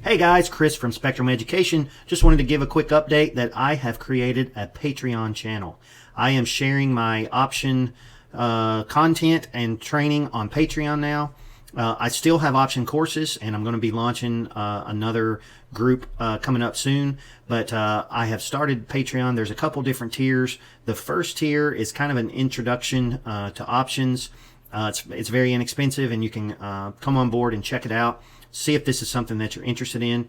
Hey guys, Chris from Spectrum Education. Just wanted to give a quick update that I have created a Patreon channel. I am sharing my option content and training on Patreon now. I still have option courses, and I'm going to be launching another group coming up soon. But I have started Patreon. There's a couple different tiers. The first tier is kind of an introduction to options. It's very inexpensive, and you can come on board and check it out. See if this is something that you're interested in.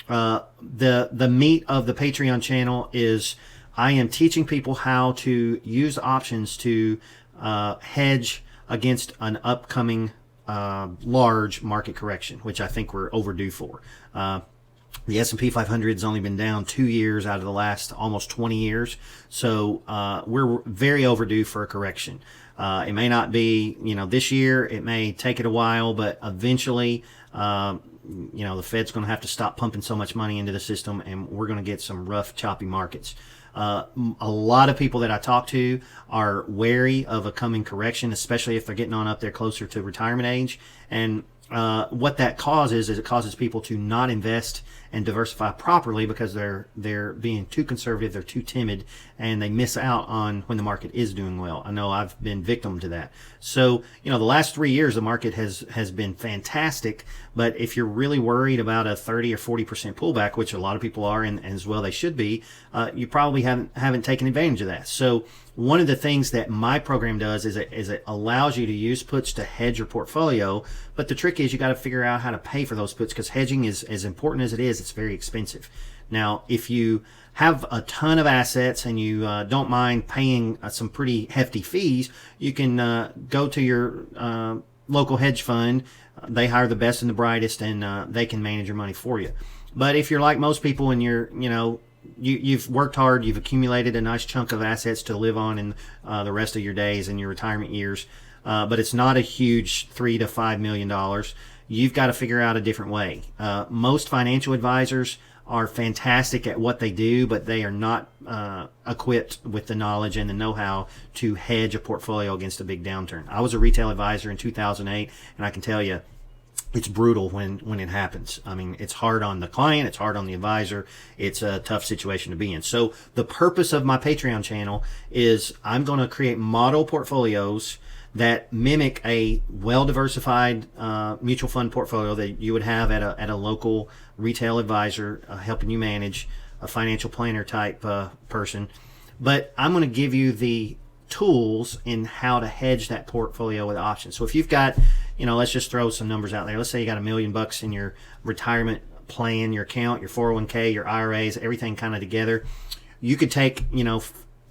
The meat of the Patreon channel is I am teaching people how to use options to hedge against an upcoming large market correction, which I think we're overdue for. The S&P 500 has only been down 2 years out of the last almost 20 years. So we're very overdue for a correction. It may not be, this year. It may take it a while, but eventually, the Fed's going to have to stop pumping so much money into the system, and we're going to get some rough, choppy markets. A lot of people that I talk to are wary of a coming correction, especially if they're getting on up there closer to retirement age. And what that causes is it causes people to not invest and diversify properly because they're being too conservative, they're too timid, and they miss out on when the market is doing well. I know I've been victim to that. So, the last 3 years the market has been fantastic, but if you're really worried about a 30 or 40% pullback, which a lot of people are, and as well they should be, you probably haven't taken advantage of that. So one of the things that my program does is it allows you to use puts to hedge your portfolio, but the trick is you got to figure out how to pay for those puts, because hedging is as important as it is. It's very expensive. Now, if you have a ton of assets and you don't mind paying some pretty hefty fees, you can go to your local hedge fund. They hire the best and the brightest, and they can manage your money for you. But if you're like most people and you've worked hard, you've accumulated a nice chunk of assets to live on in the rest of your days and your retirement years, but it's not a huge $3 to $5 million. You've got to figure out a different way. Most financial advisors are fantastic at what they do, but they are not equipped with the knowledge and the know-how to hedge a portfolio against a big downturn. I was a retail advisor in 2008, and I can tell you, it's brutal when it happens. I mean, it's hard on the client, it's hard on the advisor, it's a tough situation to be in. So the purpose of my Patreon channel is I'm going to create model portfolios that mimic a well-diversified mutual fund portfolio that you would have at a local retail advisor helping you manage, a financial planner type person. But I'm going to give you the tools in how to hedge that portfolio with options. So if you've got, let's just throw some numbers out there. Let's say you got $1 million in your retirement plan, your account, your 401k, your IRAs, everything kind of together. You could take,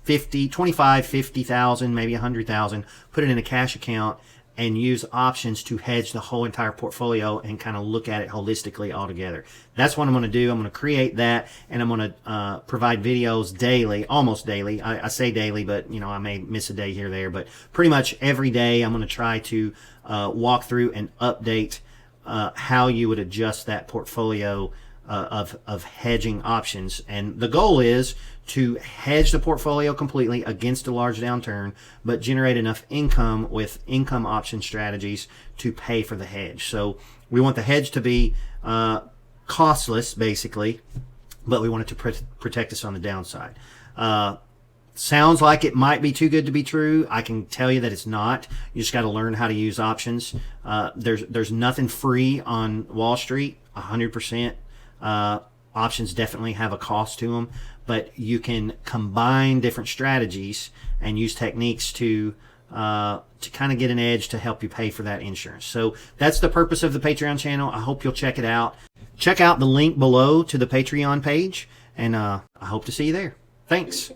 50,000, maybe 100,000, put it in a cash account and use options to hedge the whole entire portfolio and kind of look at it holistically all together. That's what I'm going to do. I'm going to create that, and I'm going to provide videos daily, almost daily. I say daily, but I may miss a day here or there, but pretty much every day I'm going to try to walk through and update how you would adjust that portfolio of hedging options. And the goal is to hedge the portfolio completely against a large downturn, but generate enough income with income option strategies to pay for the hedge. So we want the hedge to be costless, basically, but we want it to protect us on the downside. Sounds like it might be too good to be true. I can tell you that it's not. You just got to learn how to use options. There's nothing free on Wall Street, 100%. Options definitely have a cost to them, but you can combine different strategies and use techniques to kind of get an edge to help you pay for that insurance. So that's the purpose of the Patreon channel. I hope you'll check it out. Check out the link below to the Patreon page, and I hope to see you there. Thanks.